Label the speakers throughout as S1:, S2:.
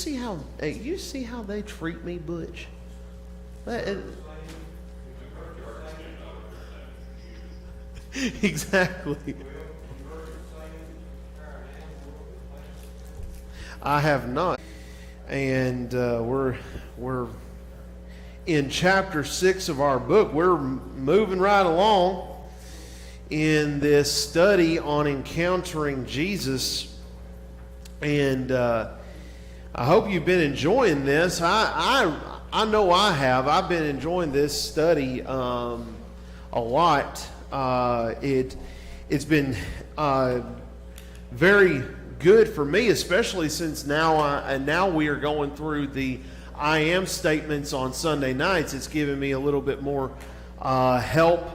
S1: you see how they treat me, Butch? Exactly. I have not. And we're in chapter 6 of our book. We're moving right along in this study on encountering Jesus. And I hope you've been enjoying this. I know I have. I've been enjoying this study a lot. It's been very good for me, especially since now we are going through the I am statements on Sunday nights. It's given me a little bit more help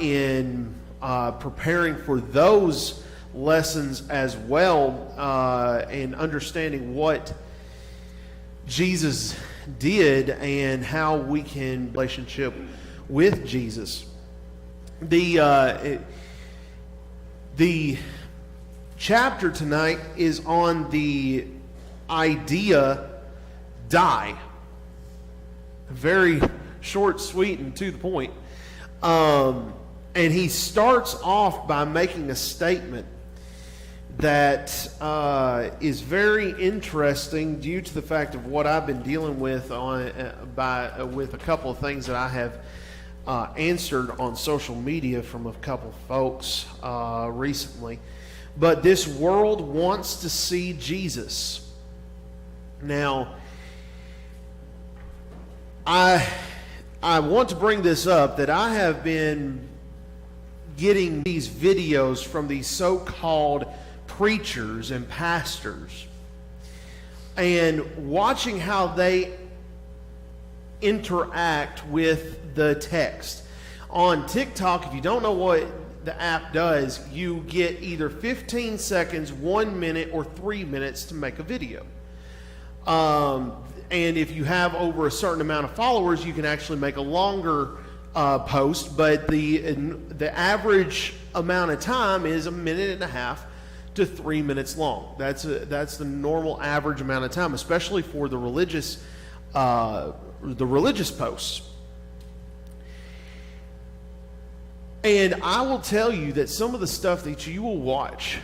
S1: in preparing for those lessons as well, and understanding what Jesus did and how we can relationship with Jesus. The chapter tonight is on the idea die. Very short, sweet, and to the point. And he starts off by making a statement that is very interesting due to the fact of what I've been dealing with with a couple of things that I have answered on social media from a couple folks recently. But this world wants to see Jesus. Now, I want to bring this up that I have been getting these videos from these so-called preachers and pastors and watching how they interact with the text. On TikTok, if you don't know what the app does, you get either 15 seconds, 1 minute, or 3 minutes to make a video. And if you have over a certain amount of followers, you can actually make a longer post, but the average amount of time is 1.5 minutes to 3 minutes long. That's the normal average amount of time, especially for the religious posts. And I will tell you that some of the stuff that you will watch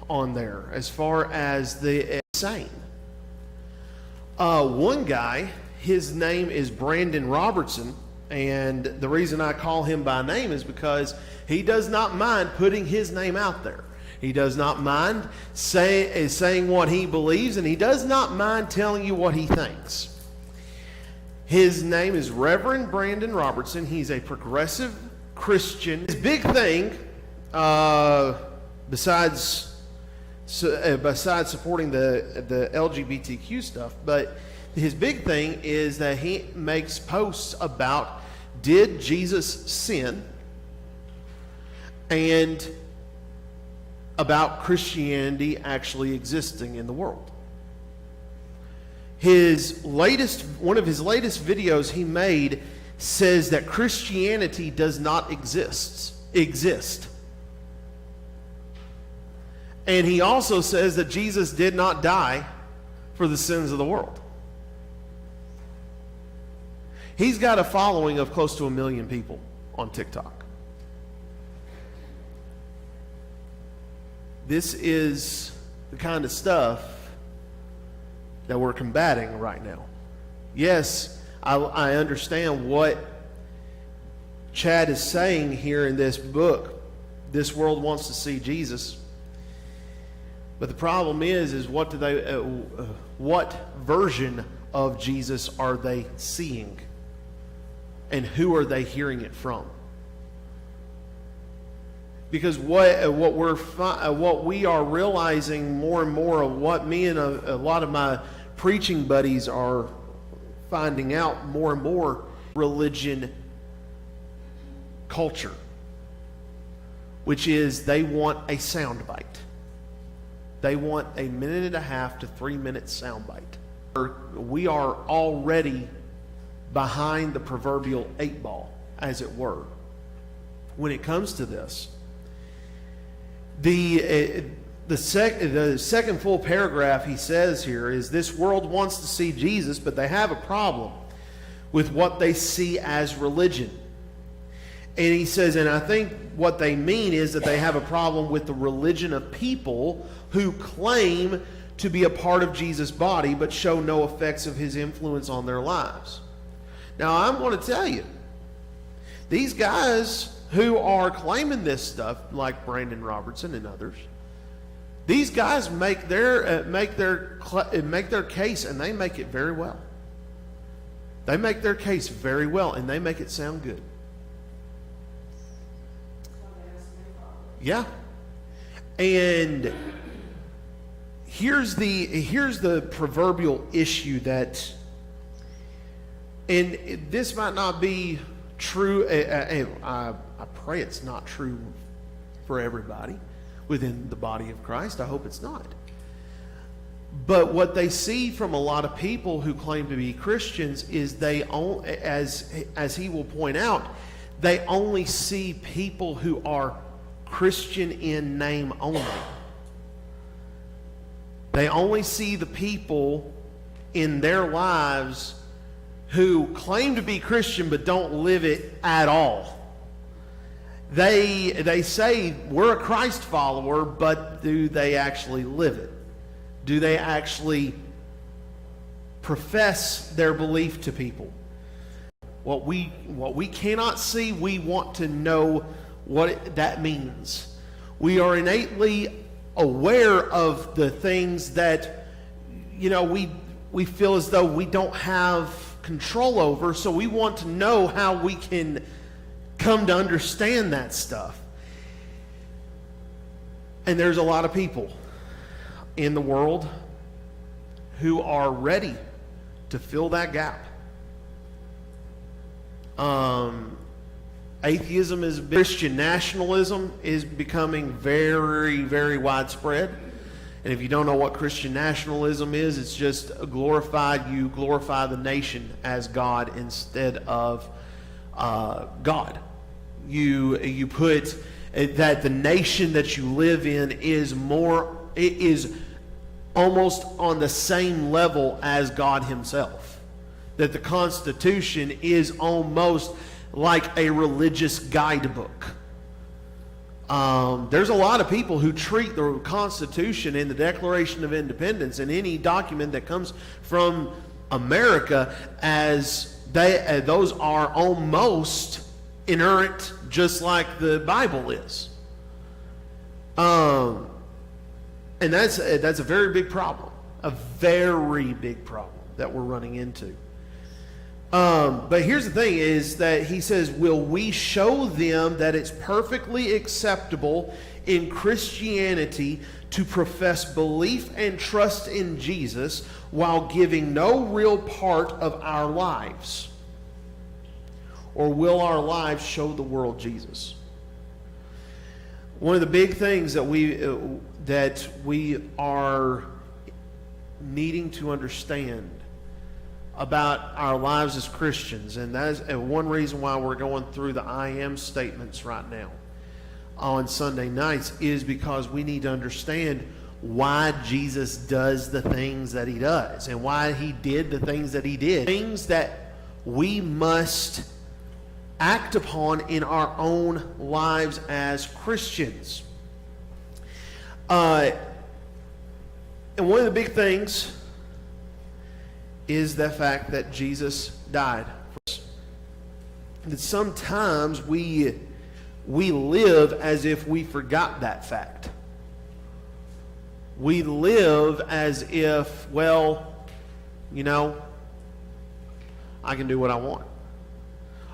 S1: on there, as far as the insane. One guy, his name is Brandon Robertson, and the reason I call him by name is because he does not mind putting his name out there. He does not mind saying what he believes, and he does not mind telling you what he thinks. His name is Reverend Brandon Robertson. He's a progressive Christian. His big thing, besides supporting the LGBTQ stuff, but his big thing is that he makes posts about, did Jesus sin, and about Christianity actually existing in the world. One of his latest videos he made says that Christianity does not exist. And he also says that Jesus did not die for the sins of the world. He's got a following of close to 1 million people on TikTok. This is the kind of stuff that we're combating right now. Yes, I understand what Chad is saying here in this book. This world wants to see Jesus. But the problem is what version of Jesus are they seeing? And who are they hearing it from? Because what we are realizing more and more of, what me and a lot of my preaching buddies are finding out more and more, religion culture, which is they want a soundbite. They want a 1.5 to 3 minute soundbite. We are already behind the proverbial 8 ball, as it were, when it comes to this. the second full paragraph he says here is, this world wants to see Jesus, but they have a problem with what they see as religion. And he says, and I think what they mean is that they have a problem with the religion of people who claim to be a part of Jesus' body but show no effects of his influence on their lives. Now, I'm going to tell you, these guys who are claiming this stuff, like Brandon Robertson and others, these guys make their case, and they make it very well. They make their case very well, and they make it sound good. Yeah. And here's the proverbial issue that, and this might not be true. I pray it's not true for everybody within the body of Christ. I hope it's not. But what they see from a lot of people who claim to be Christians is they only, as he will point out, they only see people who are Christian in name only. They only see the people in their lives who claim to be Christian but don't live it at all. They say we're a Christ follower, but do they actually live it? Do they actually profess their belief to people? What we cannot see, we want to know what that means. We are innately aware of the things that, we feel as though we don't have control over, so we want to know how we can come to understand that stuff. And there's a lot of people in the world who are ready to fill that gap. Atheism is Christian nationalism is becoming very, very widespread. And if you don't know what Christian nationalism is, it's just you glorify the nation as God instead of God. You put that the nation that you live in is almost on the same level as God himself. That the Constitution is almost like a religious guidebook. There's a lot of people who treat the Constitution and the Declaration of Independence and any document that comes from America as those are almost inerrant, just like the Bible is. And that's a very big problem, a very big problem that we're running into. But here's the thing is that he says, will we show them that it's perfectly acceptable in Christianity to profess belief and trust in Jesus while giving no real part of our lives? Or will our lives show the world Jesus? One of the big things that we are needing to understand about our lives as Christians, and that is one reason why we're going through the I am statements right now on Sunday nights, is because we need to understand why Jesus does the things that he does and why he did the things that he did. Things that we must act upon in our own lives as Christians. And one of the big things is the fact that Jesus died for us. That sometimes we live as if we forgot that fact. We live as if, well, I can do what I want.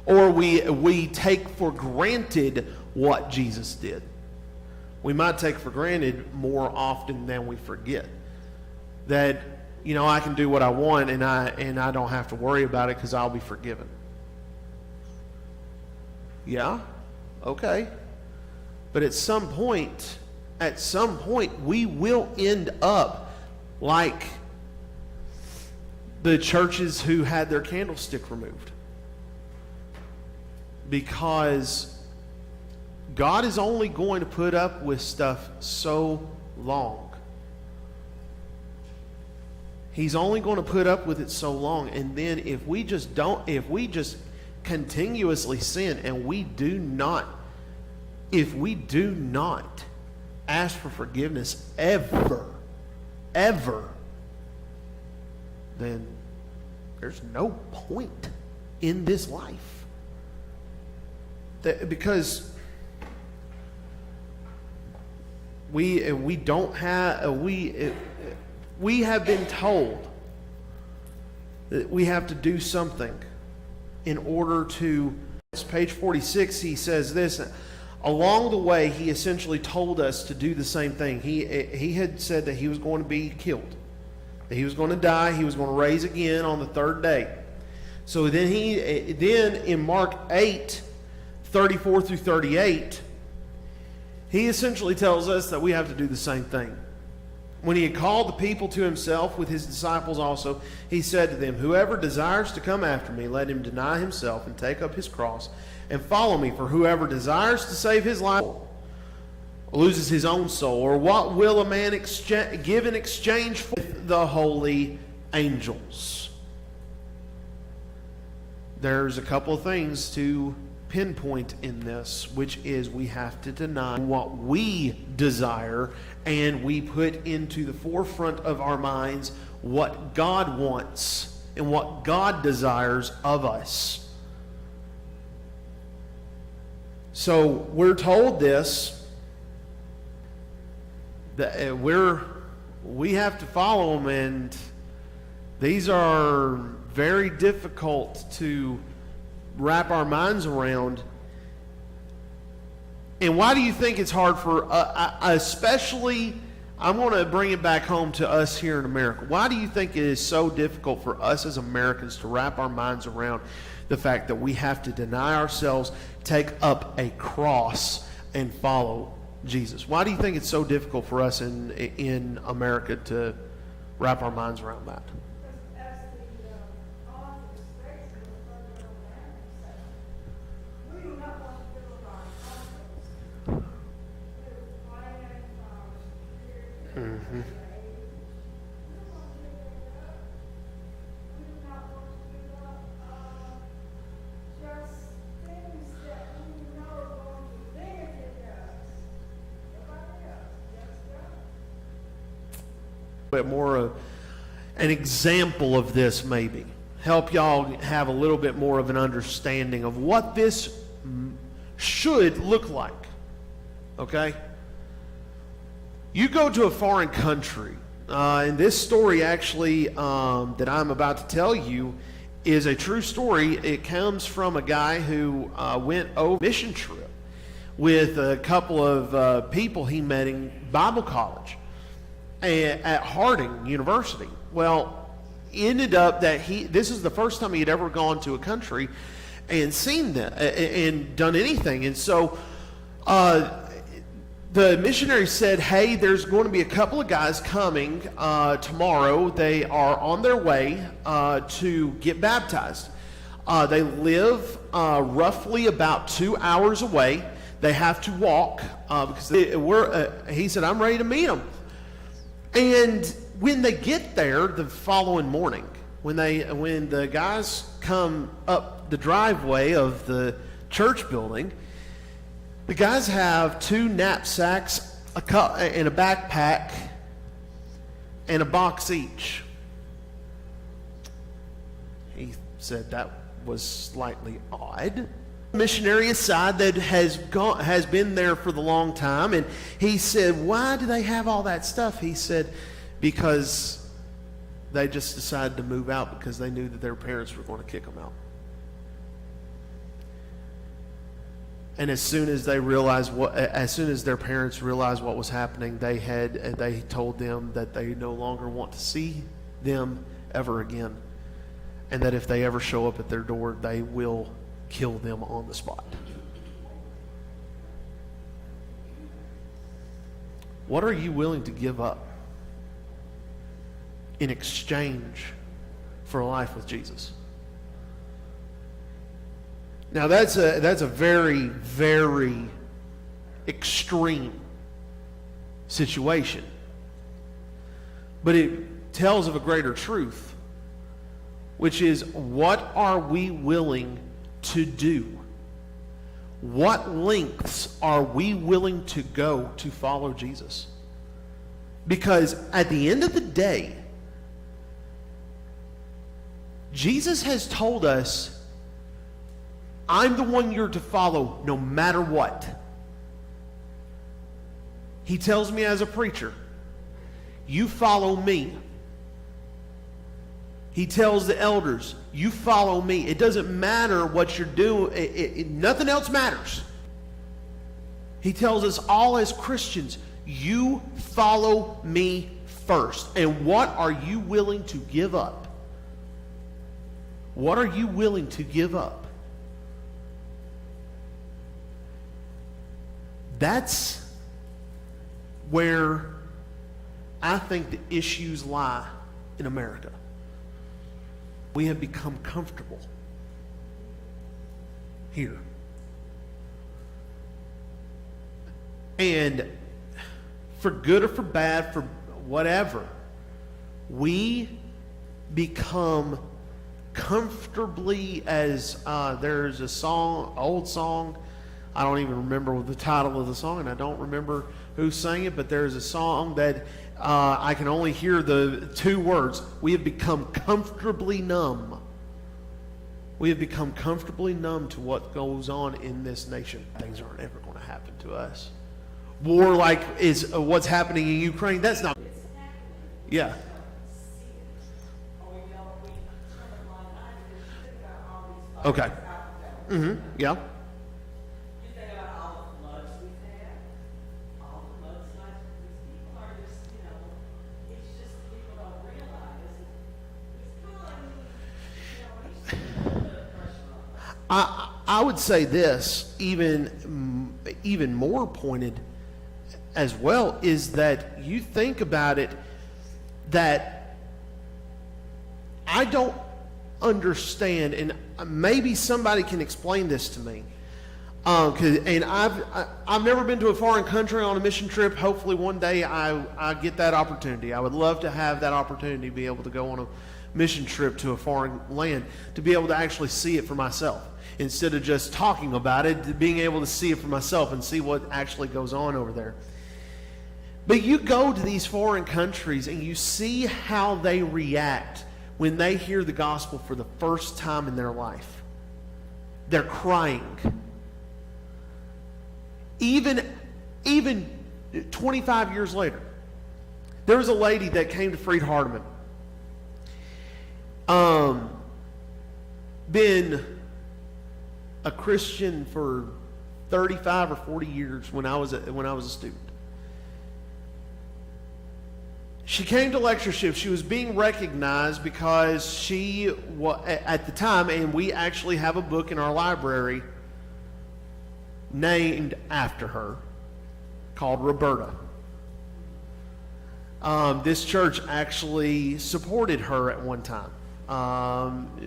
S1: Or we take for granted what Jesus did. We might take for granted more often than we forget that I can do what I want and I don't have to worry about it because I'll be forgiven. Yeah, okay. But at some point, we will end up like the churches who had their candlestick removed. Because God is only going to put up with stuff so long. He's only going to put up with it so long. And then if we just continuously sin and if we do not ask for forgiveness ever, then there's no point in this life. Because we have been told that we have to do something in order to. It's page 46. He says this. Along the way, he essentially told us to do the same thing. He had said that he was going to be killed, that he was going to die, he was going to rise again on the third day. So then in Mark 8:34 through 38, he essentially tells us that we have to do the same thing. When he had called the people to himself with his disciples also, he said to them, "Whoever desires to come after me, let him deny himself and take up his cross and follow me. For whoever desires to save his life loses his own soul. Or what will a man give in exchange for the holy angels?" There's a couple of things to pinpoint in this, which is we have to deny what we desire, and we put into the forefront of our minds what God wants and what God desires of us. So we're told this, that we have to follow them, and these are very difficult to wrap our minds around. And why do you think it's hard for, especially, I'm going to bring it back home to us here in America. Why do you think it is so difficult for us as Americans to wrap our minds around the fact that we have to deny ourselves, take up a cross, and follow Jesus? Why do you think it's so difficult for us in America to wrap our minds around that? Mm-hmm. Bit more of an example of this, maybe help y'all have a little bit more of an understanding of what this should look like. Okay, you go to a foreign country, and this story actually that I'm about to tell you is a true story. It comes from a guy who went over a mission trip with a couple of people he met in Bible college at Harding University. Well, ended up that this is the first time he had ever gone to a country and seen that and done anything. And so the missionary said, "Hey, there's going to be a couple of guys coming tomorrow. They are on their way to get baptized. They live roughly about 2 hours away. They have to walk because he said, I'm ready to meet them." And when they get there the following morning, when the guys come up the driveway of the church building, the guys have 2 knapsacks, and a backpack, and a box each. He said that was slightly odd. Missionary aside that has been there for the long time, and he said, "Why do they have all that stuff?" He said, "Because they just decided to move out because they knew that their parents were going to kick them out." And as soon as their parents realized what was happening, they told them that they no longer want to see them ever again, and that if they ever show up at their door, they will kill them on the spot. What are you willing to give up in exchange for a life with Jesus? Now that's a very, very extreme situation. but it tells of a greater truth, which is, what are we willing to do? What lengths are we willing to go to follow Jesus? Because at the end of the day, Jesus has told us, I'm the one you're to follow no matter what. He tells me as a preacher, you follow me. He tells the elders, you follow me. It doesn't matter what you're doing. Nothing else matters. He tells us all as Christians, you follow me first. And what are you willing to give up? What are you willing to give up? That's where I think the issues lie in America. We have become comfortable here. And for good or for bad, for whatever, we become comfortably, as there's a song, old song, I don't even remember the title of the song, and I don't remember who sang it, but there's a song that I can only hear the two words. We have become comfortably numb. We have become comfortably numb to what goes on in this nation. Things aren't ever going to happen to us. War like is what's happening in Ukraine. That's not. Yeah. Okay. Mm-hmm. Yeah. I would say this, even more pointed as well, is that you think about it, that I don't understand, and maybe somebody can explain this to me. And I've never been to a foreign country on a mission trip. Hopefully one day I get that opportunity. I would love to have that opportunity to be able to go on a mission trip to a foreign land, to be able to actually see it for myself. Instead of just talking about it, being able to see it for myself and see what actually goes on over there. But you go to these foreign countries and you see how they react when they hear the gospel for the first time in their life. They're crying. Even 25 years later, there was a lady that came to Freed-Hardeman. Been a Christian for 35 or 40 years when I was a student. She came to lectureship. She was being recognized because she was, at the time, and we actually have a book in our library named after her called Roberta. This church actually supported her at one time.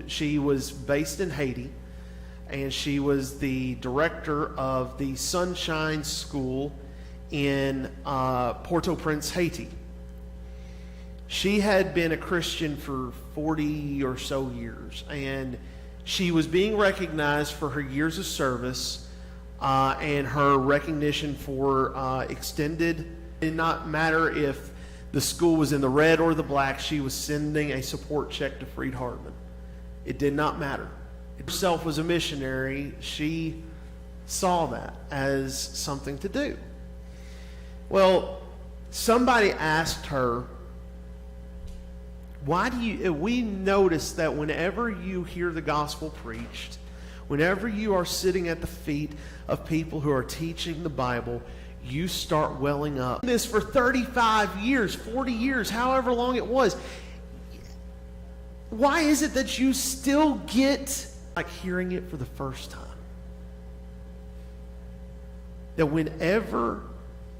S1: She was based in Haiti, and she was the director of the Sunshine School in Port-au-Prince, Haiti. She had been a Christian for 40 or so years, and she was being recognized for her years of service and her recognition for extended. It did not matter if the school was in the red or the black, she was sending a support check to Freed-Hardeman. It did not matter. Herself was a missionary. She saw that as something to do. Well, somebody asked her, we notice that whenever you hear the gospel preached, whenever you are sitting at the feet of people who are teaching the Bible, you start welling up. This for 35 years, 40 years, however long it was. Why is it that you still get like hearing it for the first time? That whenever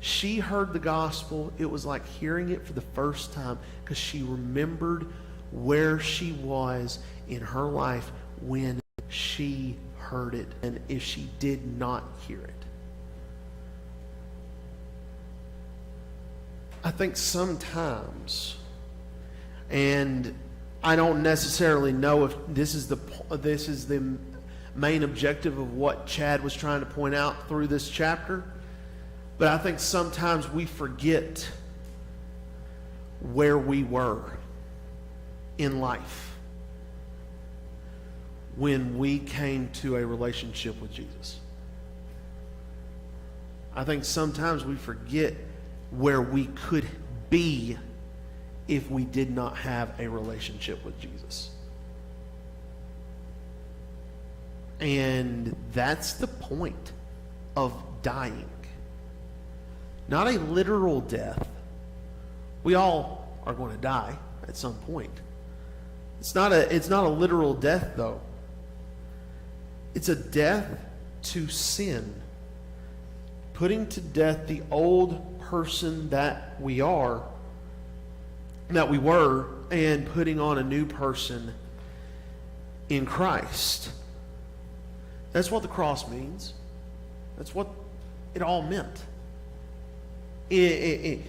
S1: she heard the gospel, it was like hearing it for the first time, because she remembered where she was in her life when she heard it, and if she did not hear it. I think sometimes And I don't necessarily know if this is the main objective of what Chad was trying to point out through this chapter, but I think sometimes we forget where we were in life when we came to a relationship with Jesus. I think sometimes we forget where we could be if we did not have a relationship with Jesus. And that's the point of dying. Not a literal death. We all are going to die at some point. It's not a literal death, though. It's a death to sin. Putting to death the old person that we were, and putting on a new person in Christ. That's what the cross means. That's what it all meant. In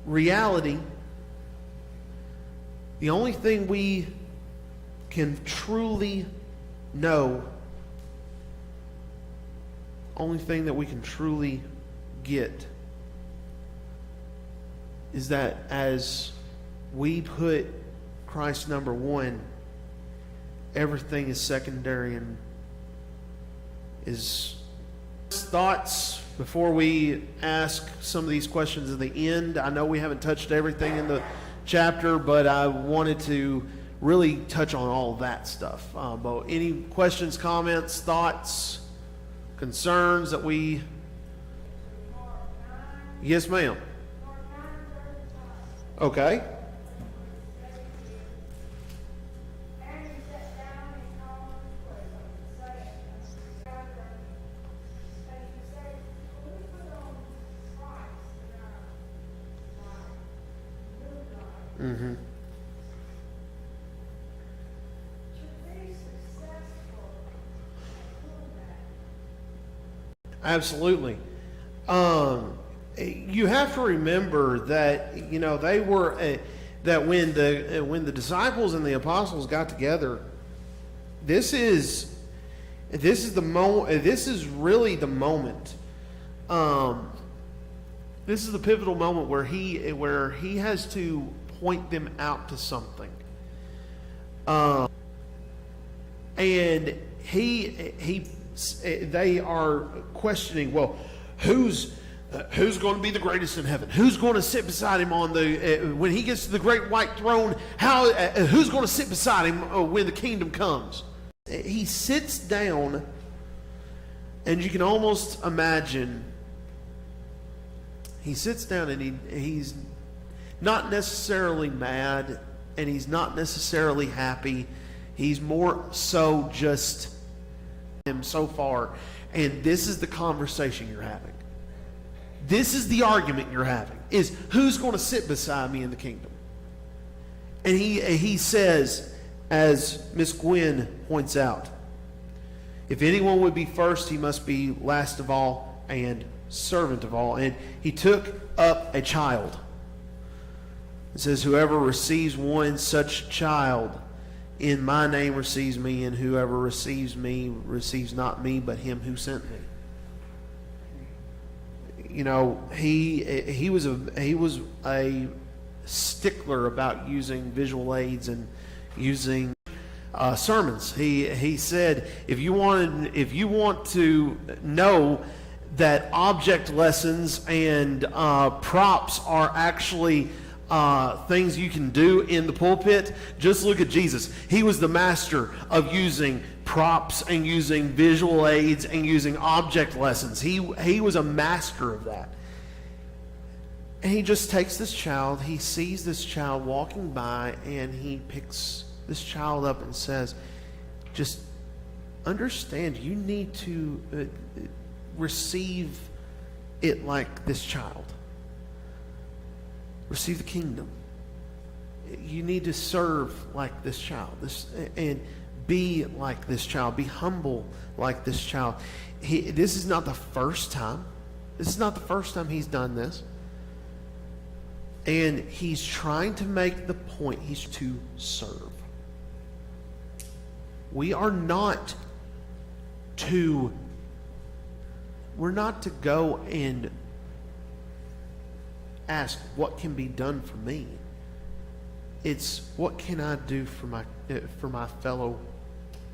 S1: reality, the only thing we can truly know, only thing that we can truly get, is that as we put Christ number one, everything is secondary and is thoughts before we ask some of these questions at the end. I know we haven't touched everything in the chapter, but I wanted to really touch on all of that stuff. But any questions, comments, thoughts, concerns that we... Yes, ma'am. Okay. Mm-hmm. Absolutely. You have to remember that they were that when the disciples and the apostles got together, this is the moment. This is really the moment. This is the pivotal moment where he has to point them out to something, and they are questioning. Well, who's going to be the greatest in heaven? Who's going to sit beside him on when he gets to the great white throne? Who's going to sit beside him when the kingdom comes? He sits down, and you can almost imagine. He sits down, and he's not necessarily mad, and he's not necessarily happy. He's more so just him so far. And this is the conversation you're having. This is the argument you're having, is who's going to sit beside me in the kingdom? And he says, as Miss Gwen points out, if anyone would be first, he must be last of all and servant of all. And he took up a child. It says, whoever receives one such child in my name receives me, and whoever receives me receives not me, but him who sent me. He was a stickler about using visual aids and using sermons. He said, if you want to know that object lessons and props are actually things you can do in the pulpit, just look at Jesus. He was the master of using props and using visual aids and using object lessons. He was a master of that. And he just takes this child, he sees this child walking by, and he picks this child up and says, just understand, you need to receive it like this child. Receive the kingdom. You need to serve like this child, and be like this child. Be humble like this child. This is not the first time. This is not the first time he's done this. And he's trying to make the point. He's to serve. We're not to go and ask, what can be done for me? It's, what can I do for my fellow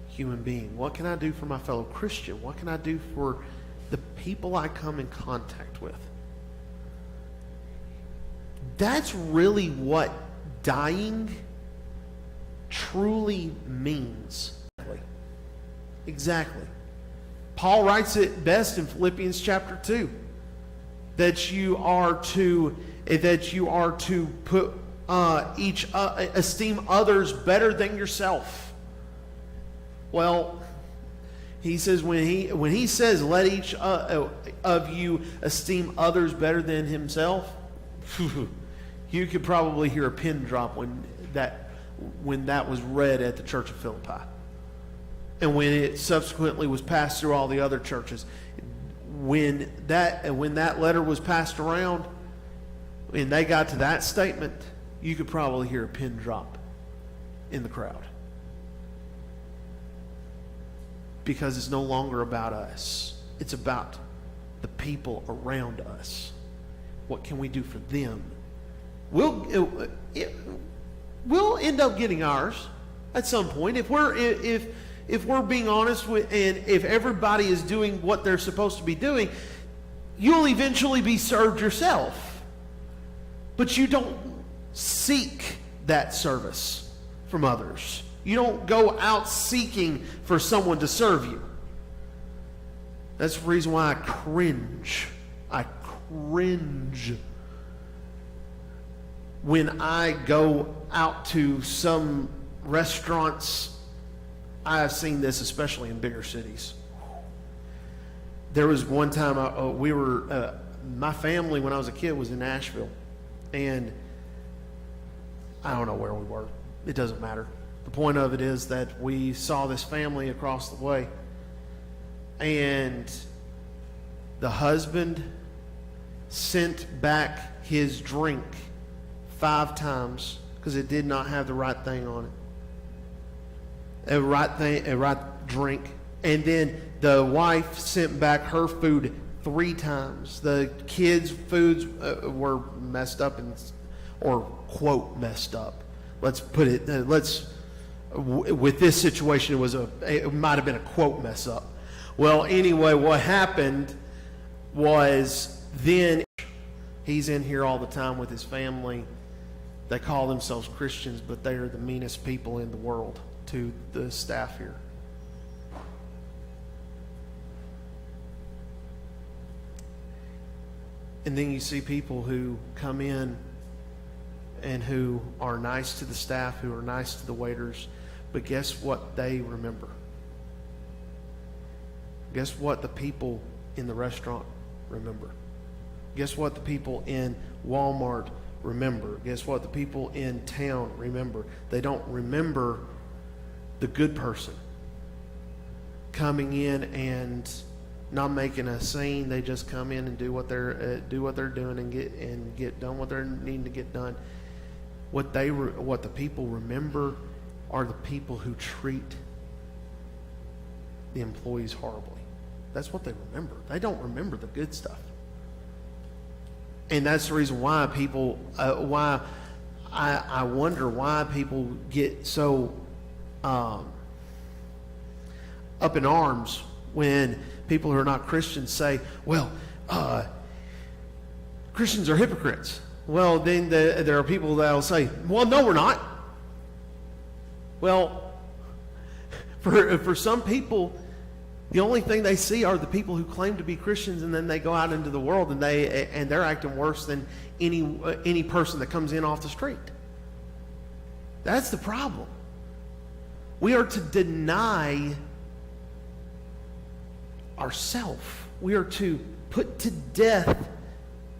S1: human being? What can I do for my fellow Christian? What can I do for the people I come in contact with? That's really what dying truly means. Exactly. Paul writes it best in Philippians chapter 2, that you are to put esteem others better than yourself. Well, he says when he says let each of you esteem others better than himself, you could probably hear a pin drop when that was read at the church of Philippi, and when it subsequently was passed through all the other churches. When that letter was passed around, and they got to that statement, you could probably hear a pin drop in the crowd, because it's no longer about us. It's about the people around us. What can we do for them? We'll end up getting ours at some point if we're being honest with, and if everybody is doing what they're supposed to be doing. You'll eventually be served yourself, but you don't seek that service from others. You don't go out seeking for someone to serve you. That's the reason why I cringe when I go out to some restaurants. I have seen this especially in bigger cities. There was one time my family when I was a kid was in Nashville, and I don't know where we were. It doesn't matter. The point of it is that we saw this family across the way, and the husband sent back his drink 5 times because it did not have the right thing on it. A right drink. And then the wife sent back her food 3 times. The kids' foods were messed up, or quote messed up. Let's put it. With this situation, it might have been a quote mess up. Well, anyway, what happened was then he's in here all the time with his family. They call themselves Christians, but they are the meanest people in the world to the staff here. And then you see people who come in and who are nice to the staff, who are nice to the waiters, but guess what they remember? Guess what the people in the restaurant remember? Guess what the people in Walmart remember? Guess what the people in town remember? They don't remember the good person coming in and not making a scene. They just come in and do what they're doing and get done what they're needing to get done. What the people remember are the people who treat the employees horribly. That's what they remember. They don't remember the good stuff. And that's the reason why people, I wonder why people get so up in arms when people who are not Christians say, well, Christians are hypocrites. Well, then there are people that will say, well, no, we're not. Well, for some people, the only thing they see are the people who claim to be Christians, and then they go out into the world and they're acting worse than any person that comes in off the street. That's the problem. We are to deny ourselves. We are to put to death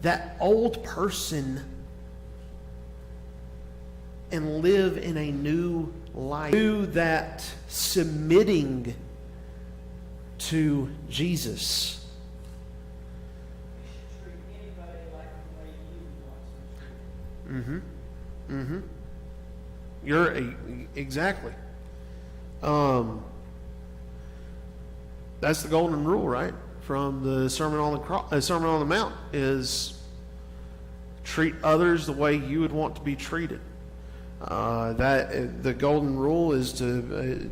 S1: that old person and live in a new life. Do that submitting to Jesus. Exactly. That's the golden rule, right? From the Sermon on the Mount is treat others the way you would want to be treated. That the golden rule is to,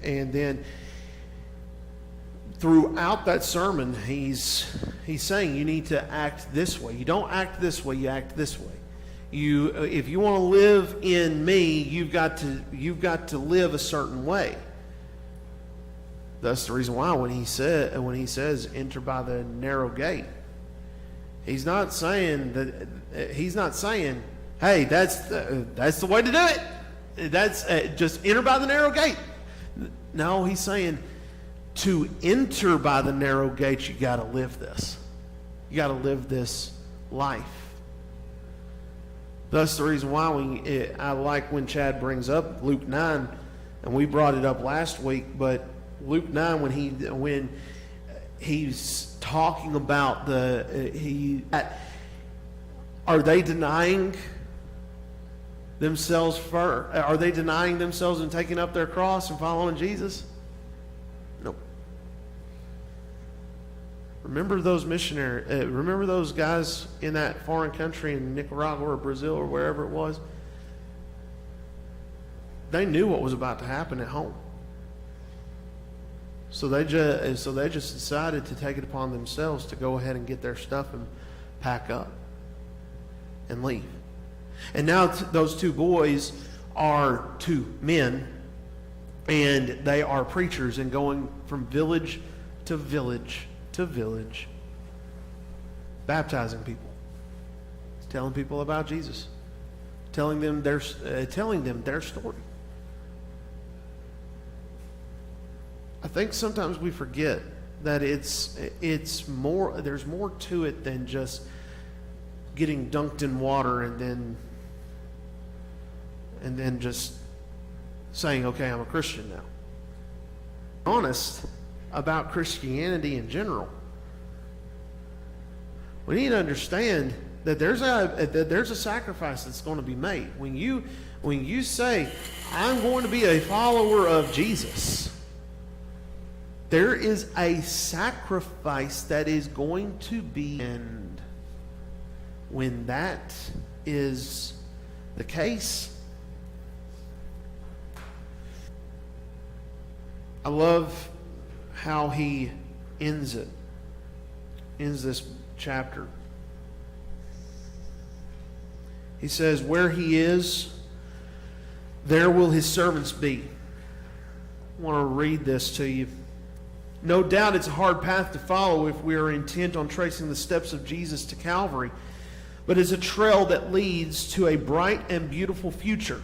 S1: and then throughout that sermon, he's saying you need to act this way. You don't act this way. You act this way. If you want to live in me, you've got to live a certain way. That's the reason why when he says enter by the narrow gate, he's not saying hey, that's the way to do it. That's just enter by the narrow gate. No, he's saying to enter by the narrow gate, you got to live this. You got to live this life. That's the reason why I like when Chad brings up Luke 9, and we brought it up last week, but Luke 9 when he's talking about are they denying themselves are they denying themselves and taking up their cross and following Jesus? Nope. Remember those remember those guys in that foreign country in Nicaragua or Brazil or wherever it was? They knew what was about to happen at home. So they just decided to take it upon themselves to go ahead and get their stuff and pack up and leave. And now those two boys are two men, and they are preachers and going from village to village to village, baptizing people, telling people about Jesus, telling them their story. I think sometimes we forget that it's more. There's more to it than just getting dunked in water and then just saying, "Okay, I'm a Christian now." Honest about Christianity in general. We need to understand that there's a sacrifice that's going to be made when you say, "I'm going to be a follower of Jesus." There is a sacrifice that is going to be, and when that is the case, I love how he ends this chapter. He says, "Where he is, there will his servants be." I want to read this to you. No doubt it's a hard path to follow if we are intent on tracing the steps of Jesus to Calvary, but it's a trail that leads to a bright and beautiful future.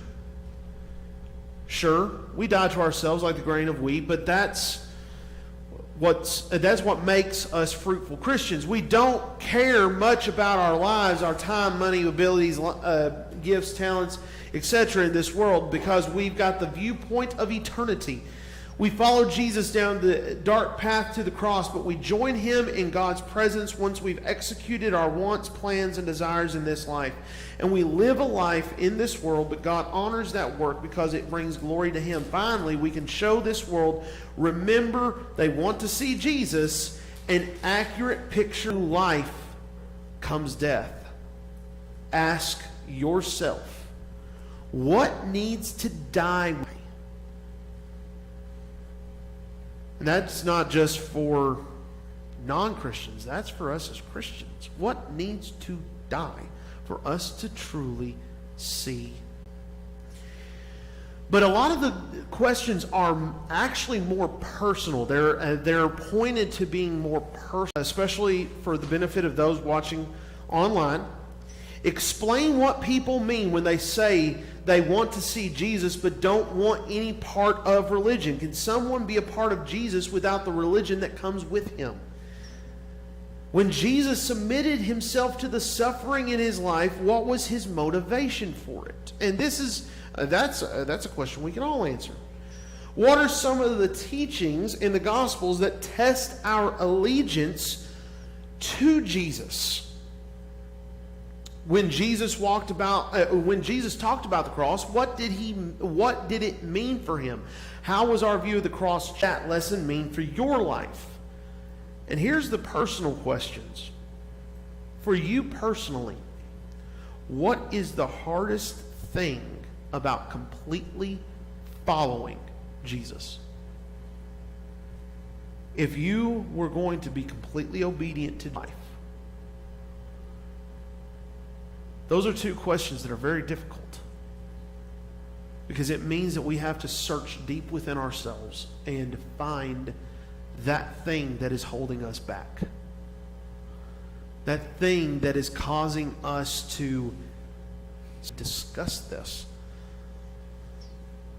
S1: Sure, we die to ourselves like the grain of wheat, but that's what makes us fruitful Christians. We don't care much about our lives, our time, money, abilities, gifts, talents, etc. in this world, because we've got the viewpoint of eternity. We follow Jesus down the dark path to the cross, but we join him in God's presence once we've executed our wants, plans, and desires in this life. And we live a life in this world, but God honors that work because it brings glory to him. Finally, we can show this world, remember, they want to see Jesus, an accurate picture of life comes death. Ask yourself, what needs to die? And that's not just for non-Christians. That's for us as Christians. What needs to die for us to truly see? But a lot of the questions are actually more personal. They're pointed to being more personal, especially for the benefit of those watching online. Explain what people mean when they say they want to see Jesus but don't want any part of religion. Can someone be a part of Jesus without the religion that comes with him? When Jesus submitted himself to the suffering in his life, what was his motivation for it? And that's a question we can all answer. What are some of the teachings in the Gospels that test our allegiance to Jesus? when Jesus talked about the cross, what did it mean for him? How was our view of the cross that lesson mean for your life? And here's the personal questions. For you personally, what is the hardest thing about completely following Jesus? If you were going to be completely obedient to life, those are two questions that are very difficult, because it means that we have to search deep within ourselves and find that thing that is holding us back. That thing that is causing us to discuss this.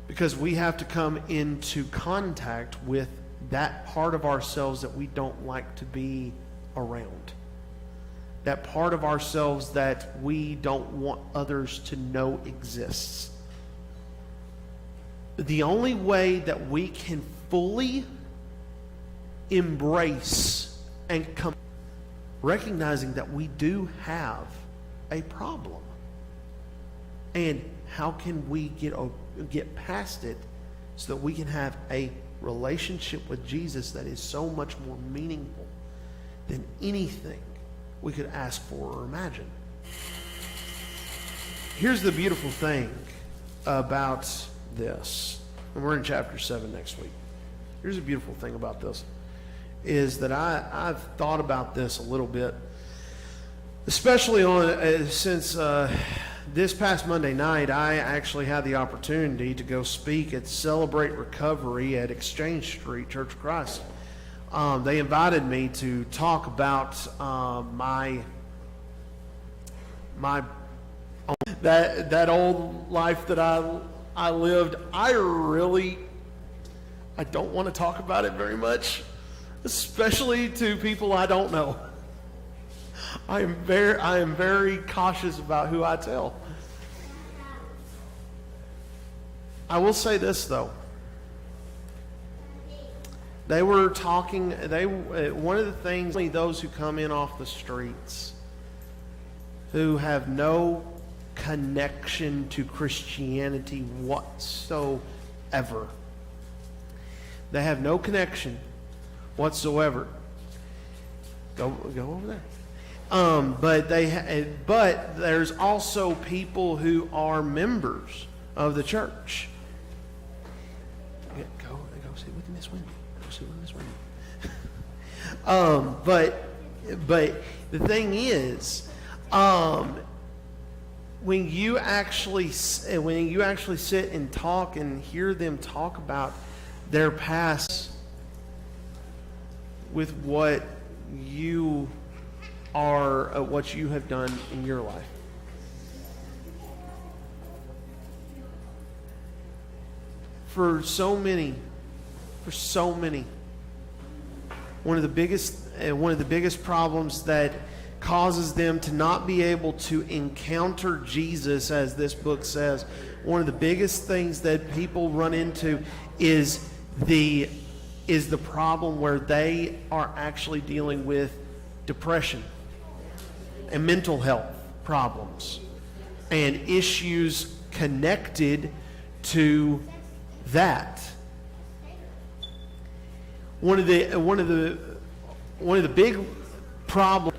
S1: Because we have to come into contact with that part of ourselves that we don't like to be around. That part of ourselves that we don't want others to know exists. The only way that we can fully embrace and come, recognizing that we do have a problem, and how can we get past it so that we can have a relationship with Jesus that is so much more meaningful than anything we could ask for or imagine. Here's the beautiful thing about this, and we're in chapter 7 next week. Here's the beautiful thing about this, is that I've thought about this a little bit, especially since this past Monday night, I actually had the opportunity to go speak at Celebrate Recovery at Exchange Street Church of Christ. They invited me to talk about that old life that I lived. I don't want to talk about it very much, especially to people I don't know. I am very cautious about who I tell. I will say this though. They were talking, one of the things, those who come in off the streets, who have no connection to Christianity whatsoever. They have no connection whatsoever. Go over there. But there's also people who are members of the church. Go sit with Miss Wendy. But the thing is, when you actually sit and talk and hear them talk about their past with what you are, what you have done in your life, for so many, one of the biggest problems that causes them to not be able to encounter Jesus, as this book says, one of the biggest things that people run into is the problem where they are actually dealing with depression and mental health problems and issues connected to that. One of the big problems,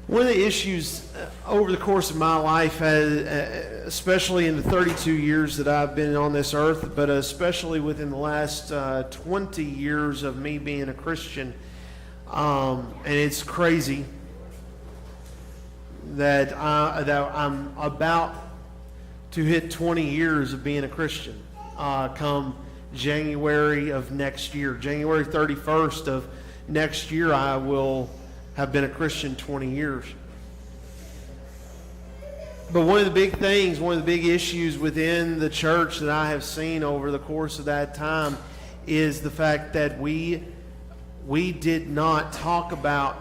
S1: one of the issues over the course of my life, especially in the 32 years that I've been on this earth, but especially within the last 20 years of me being a Christian, and it's crazy that I'm about to hit 20 years of being a Christian come January of next year. January 31st of next year, I will have been a Christian 20 years. But one of the big issues within the church that I have seen over the course of that time is the fact that we did not talk about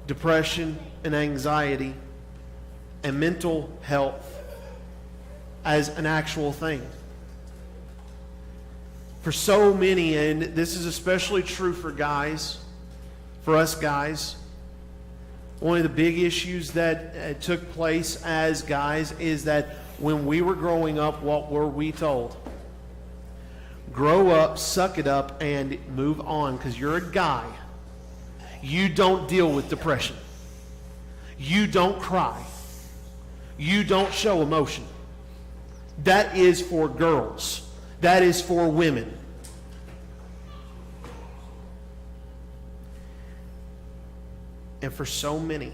S1: depression and anxiety and mental health as an actual thing. For so many, and this is especially true for guys, for us guys, one of the big issues that took place as guys is that when we were growing up, what were we told? Grow up, suck it up, and move on, because you're a guy. You don't deal with depression. You don't cry. You don't show emotion. That is for girls. That is for women. And for so many,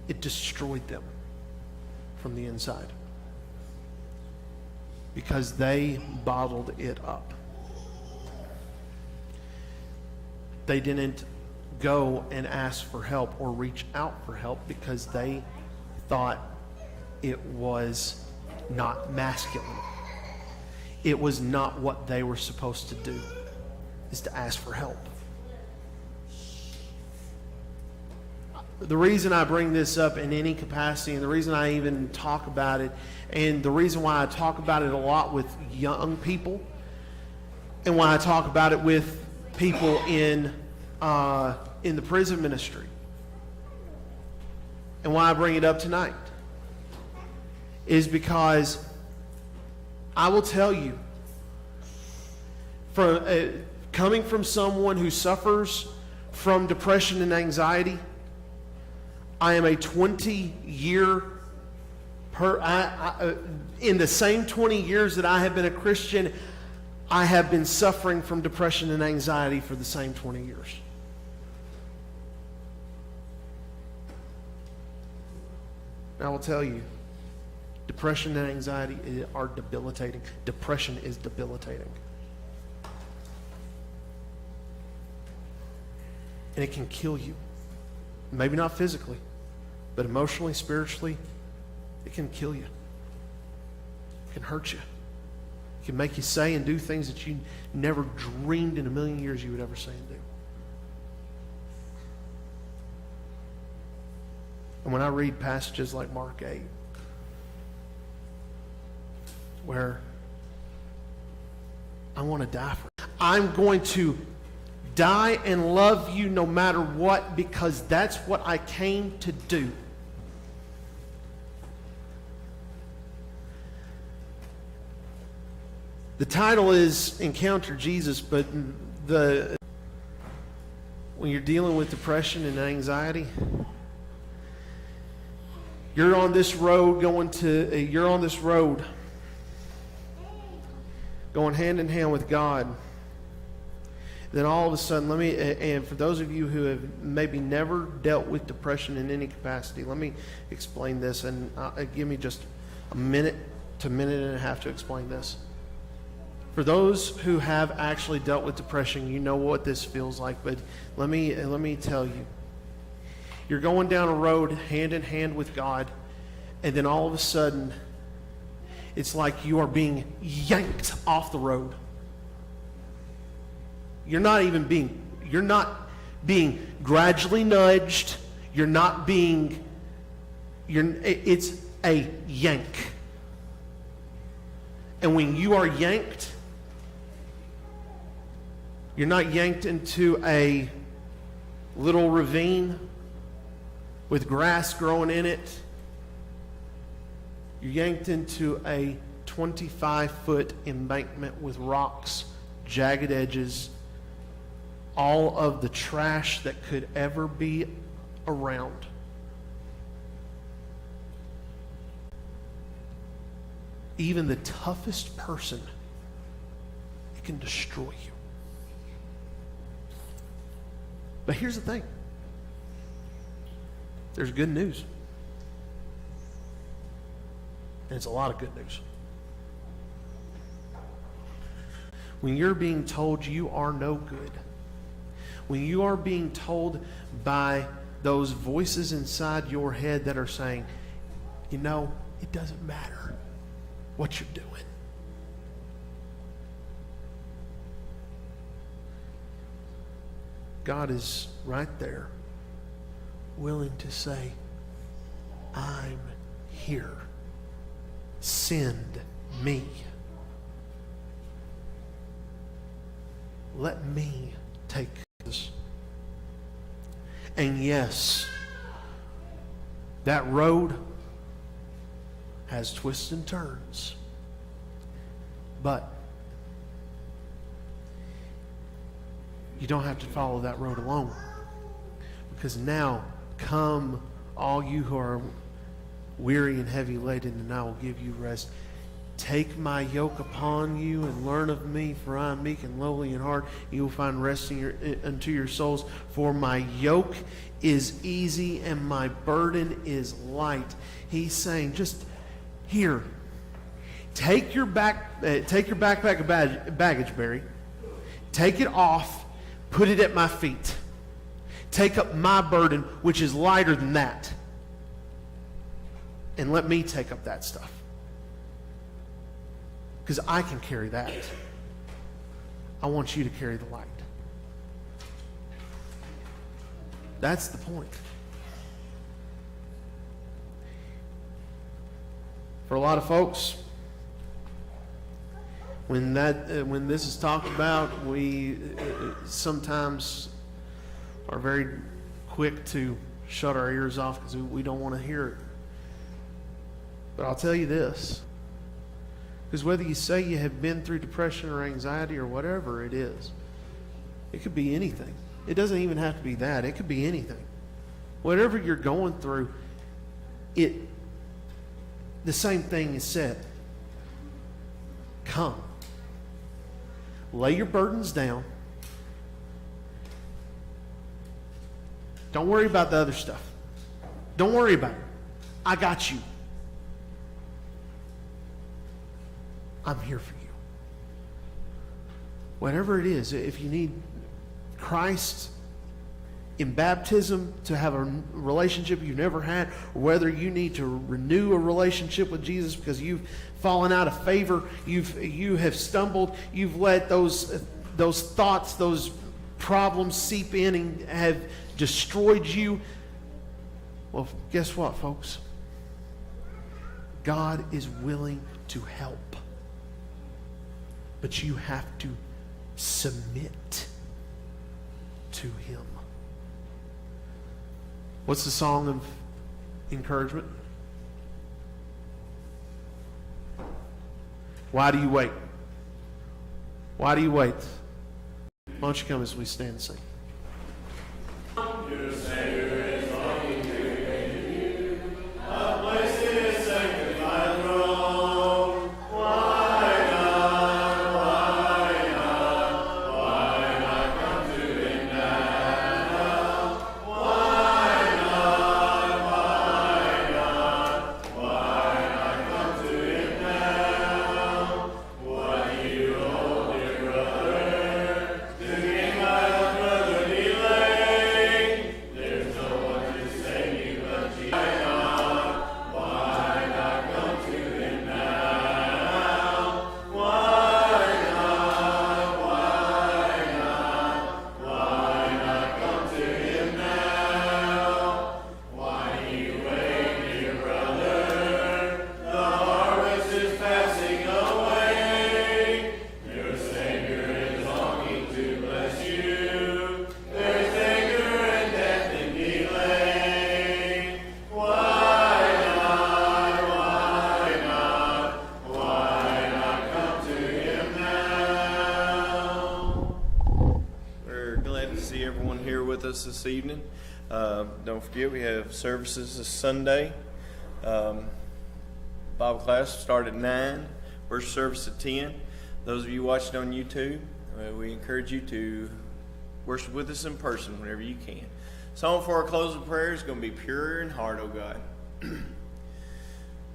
S1: it destroyed them from the inside because they bottled it up. They didn't go and ask for help or reach out for help because they thought it was not masculine. It was not what they were supposed to do, is to ask for help. The reason I bring this up in any capacity, and the reason I even talk about it, and the reason why I talk about it a lot with young people, and why I talk about it with people in the prison ministry, and why I bring it up tonight, is because I will tell you, coming from someone who suffers from depression and anxiety, I am a 20-year in the same 20 years that I have been a Christian, I have been suffering from depression and anxiety for the same 20 years. And I will tell you, depression and anxiety are debilitating. Depression is debilitating. And it can kill you. Maybe not physically, but emotionally, spiritually, it can kill you. It can hurt you. It can make you say and do things that you never dreamed in a million years you would ever say and do. And when I read passages like Mark 8, where I want to die for you, I'm going to die and love you no matter what, because that's what I came to do. The title is Encounter Jesus, but when you're dealing with depression and anxiety, you're on this road going hand in hand with God. Then all of a sudden, and for those of you who have maybe never dealt with depression in any capacity, let me explain this, and give me just a minute to minute and a half to explain this. For those who have actually dealt with depression, you know what this feels like, but let me tell you. You're going down a road hand in hand with God, and then all of a sudden, it's like you are being yanked off the road. You're not being gradually nudged. It's a yank. And when you are yanked, you're not yanked into a little ravine with grass growing in it. You're yanked into a 25-foot embankment with rocks, jagged edges, all of the trash that could ever be around. Even the toughest person, it can destroy you. But here's the thing. There's good news. And it's a lot of good news. When you're being told you are no good, when you are being told by those voices inside your head that are saying, it doesn't matter what you're doing. God is right there, willing to say, I'm here. Send me. Let me take this. And yes, that road has twists and turns. But you don't have to follow that road alone. Because now, come all you who are weary and heavy laden, and I will give you rest. Take my yoke upon you and learn of me, for I am meek and lowly in heart. You will find rest unto your souls. For my yoke is easy and my burden is light. He's saying, just here, take your backpack of baggage, Barry. Take it off, put it at my feet. Take up my burden, which is lighter than that. And let me take up that stuff. Because I can carry that. I want you to carry the light. That's the point. For a lot of folks, when this is talked about, we sometimes are very quick to shut our ears off because we don't want to hear it. But I'll tell you this, because whether you say you have been through depression or anxiety or whatever it is, it could be anything. It doesn't even have to be that. It could be anything. Whatever you're going through, the same thing is said. Come. Lay your burdens down. Don't worry about the other stuff. Don't worry about it. I got you. I'm here for you. Whatever it is, if you need Christ in baptism to have a relationship you've never had, or whether you need to renew a relationship with Jesus because you've fallen out of favor, you have stumbled, you've let those thoughts, those problems seep in and have destroyed you. Well, guess what, folks? God is willing to help. But you have to submit to Him. What's the song of encouragement? Why do you wait? Why do you wait? Why don't you come as we stand and sing?
S2: This evening. Don't forget we have services this Sunday. Bible class start at 9, worship service at 10. Those of you watching on YouTube, we encourage you to worship with us in person whenever you can. Song for our closing prayer is going to be Pure in Heart, O God.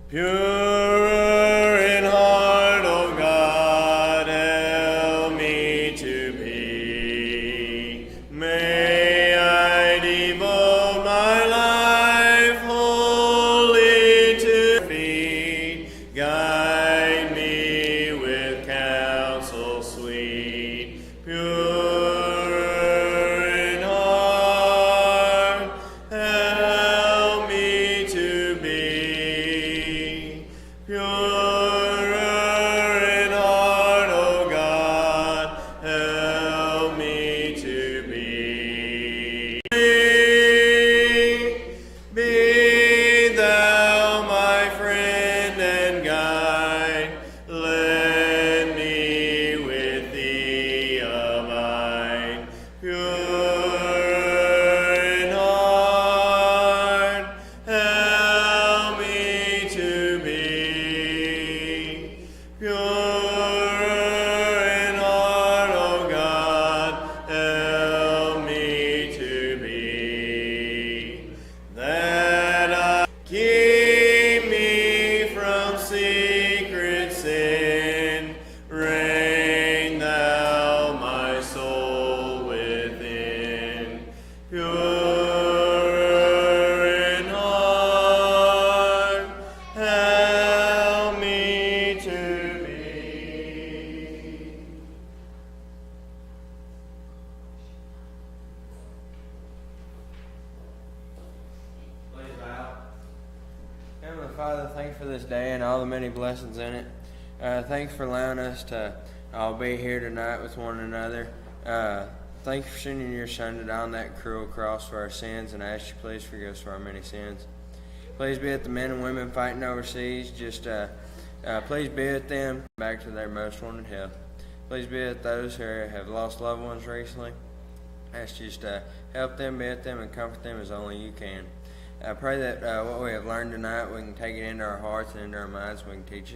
S2: Pure in heart, O God, help me to be. May I devote my life wholly to thee. Guide me with counsel sweet. Pure in heart, help me to be. Pure pure in heart, O God, help me to be, that I keep me from secret sin. Reign thou my soul within, pure in heart, help me to be. Please bow. Heavenly Father, thanks for this day and all the many blessings in it. Thanks for allowing us to all be here tonight with one another. Thanks for sending your Son to die on that cruel cross for our sins, and I ask you please forgive us for our many sins. Please be with the men and women fighting overseas. Please be with them back to their most wanted health. Please be with those who have lost loved ones recently. I ask you to help them, be with them, and comfort them as only you can. I pray that what we have learned tonight, we can take it into our hearts and into our minds, we can teach it